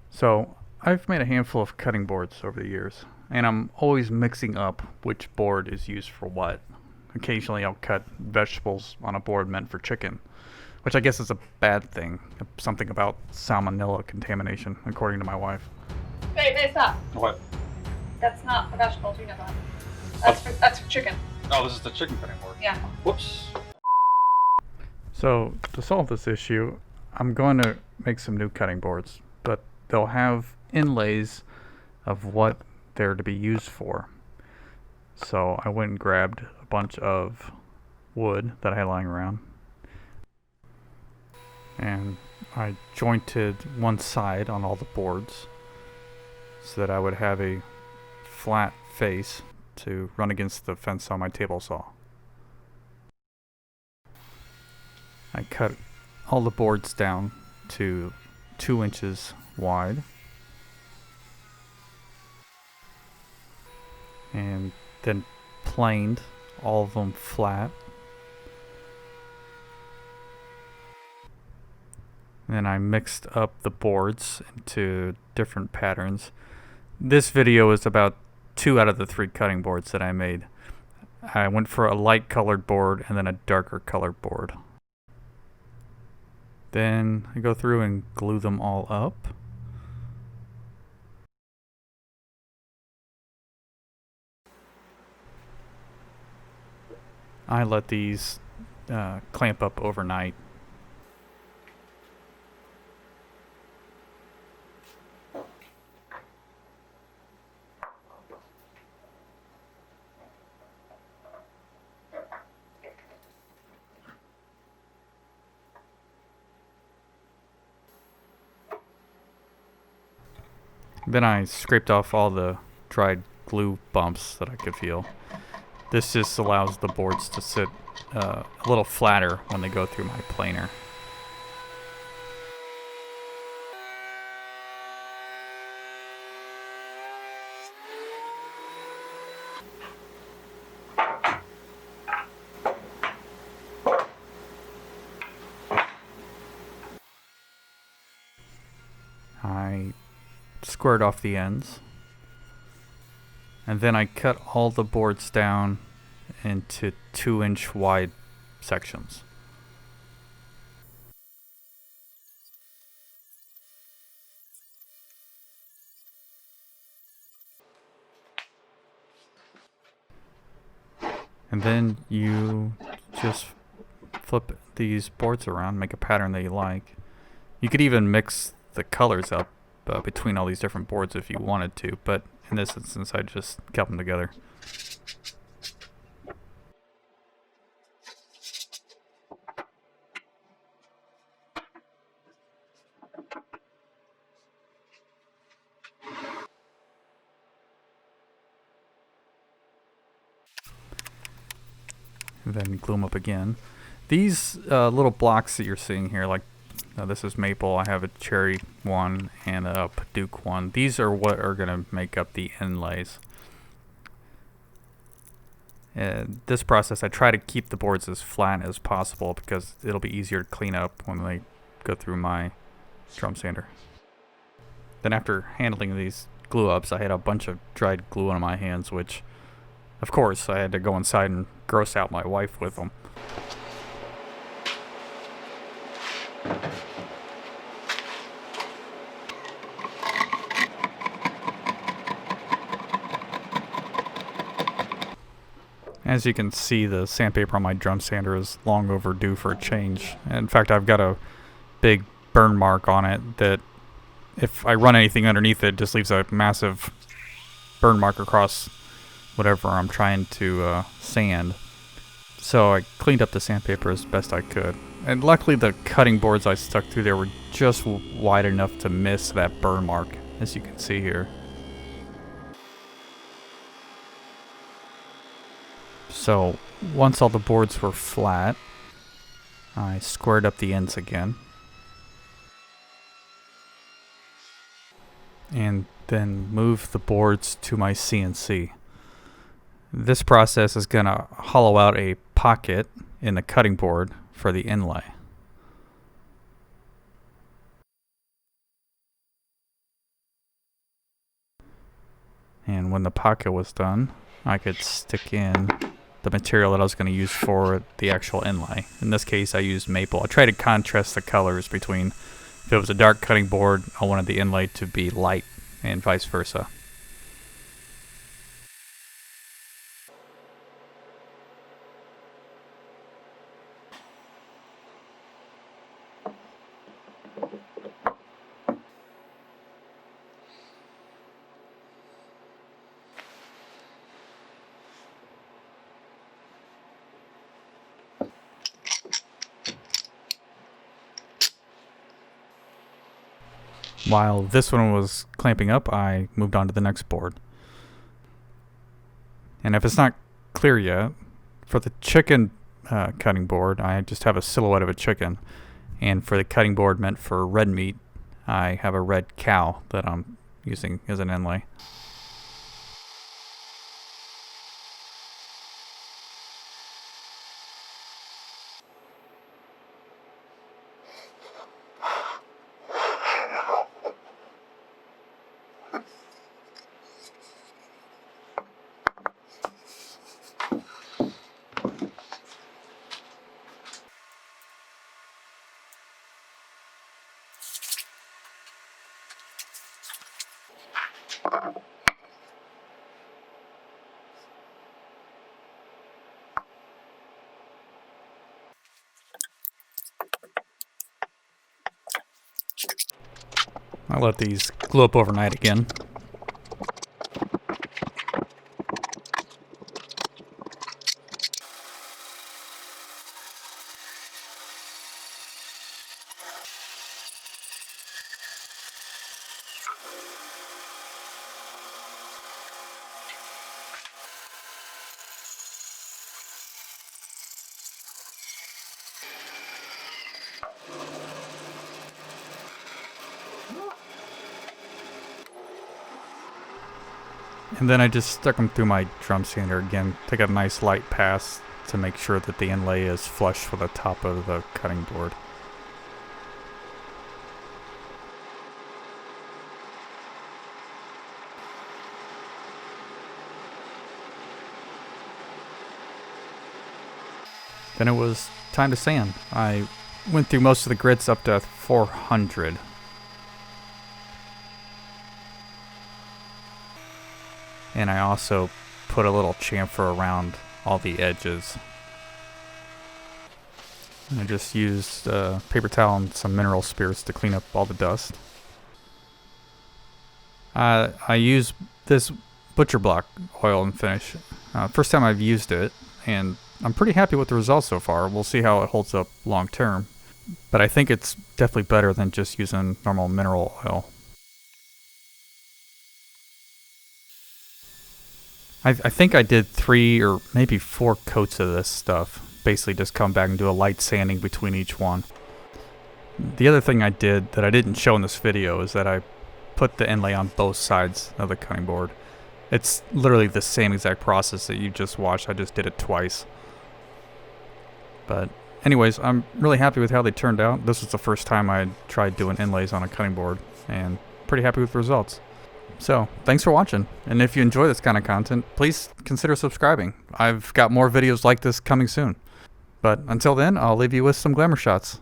So I've made a handful of cutting boards over the years, and I'm always mixing up which board is used for what. Occasionally I'll cut vegetables on a board meant for chicken, which I guess is a bad thing. Something about salmonella contamination, according to my wife. Hey, stop. What? That's not for vegetables, you know that. What? That's for chicken. Oh, this is the chicken cutting board. Yeah. Whoops. So to solve this issue, I'm going to make some new cutting boards, but they'll have inlays of what they're to be used for. So I went and grabbed a bunch of wood that I had lying around, and I jointed one side on all the boards so that I would have a flat face to run against the fence on my table saw. I cut all the boards down to 2 inches wide and then planed all of them flat. Then I mixed up the boards into different patterns. This video is about 2 out of the 3 cutting boards that I made. I went for a light colored board and then a darker colored board. Then I go through and glue them all up. I let these clamp up overnight. Then I scraped off all the dried glue bumps that I could feel. This just allows the boards to sit a little flatter when they go through my planer. I squared off the ends, and then I cut all the boards down into 2-inch wide sections. And then you just flip these boards around, make a pattern that you like. You could even mix the colors up between all these different boards if you wanted to, but in this instance I just kept them together. And then glue them up again. These little blocks that you're seeing here, like this is maple, I have a cherry one and a Paduke one. These are what are going to make up the inlays. This process, I try to keep the boards as flat as possible because it'll be easier to clean up when they go through my drum sander. Then after handling these glue ups, I had a bunch of dried glue on my hands, which of course I had to go inside and gross out my wife with them. As you can see, the sandpaper on my drum sander is long overdue for a change. In fact, I've got a big burn mark on it that if I run anything underneath it, just leaves a massive burn mark across whatever I'm trying to sand. So I cleaned up the sandpaper as best I could. And luckily the cutting boards I stuck through there were just wide enough to miss that burn mark, as you can see here. So once all the boards were flat, I squared up the ends again. And then moved the boards to my CNC. This process is going to hollow out a pocket in the cutting board for the inlay. And when the pocket was done, I could stick in the material that I was going to use for the actual inlay. In this case, I used maple. I tried to contrast the colors between, if it was a dark cutting board, I wanted the inlay to be light, and vice versa. While this one was clamping up, I moved on to the next board. And if it's not clear yet, for the chicken cutting board, I just have a silhouette of a chicken. And for the cutting board meant for red meat, I have a red cow that I'm using as an inlay. I'll let these glue up overnight again. And then I just stuck them through my drum sander again. Take a nice light pass to make sure that the inlay is flush with the top of the cutting board. Then it was time to sand. I went through most of the grits up to 400. And I also put a little chamfer around all the edges. And I just used a paper towel and some mineral spirits to clean up all the dust. I use this butcher block oil and finish. First time I've used it, and I'm pretty happy with the results so far. We'll see how it holds up long term. But I think it's definitely better than just using normal mineral oil. I think I did 3 or maybe 4 coats of this stuff. Basically just come back and do a light sanding between each one. The other thing I did that I didn't show in this video is that I put the inlay on both sides of the cutting board. It's literally the same exact process that you just watched. I just did it twice. But anyways, I'm really happy with how they turned out. This was the first time I tried doing inlays on a cutting board, and pretty happy with the results. So, thanks for watching, and if you enjoy this kind of content, please consider subscribing. I've got more videos like this coming soon. But until then, I'll leave you with some glamour shots.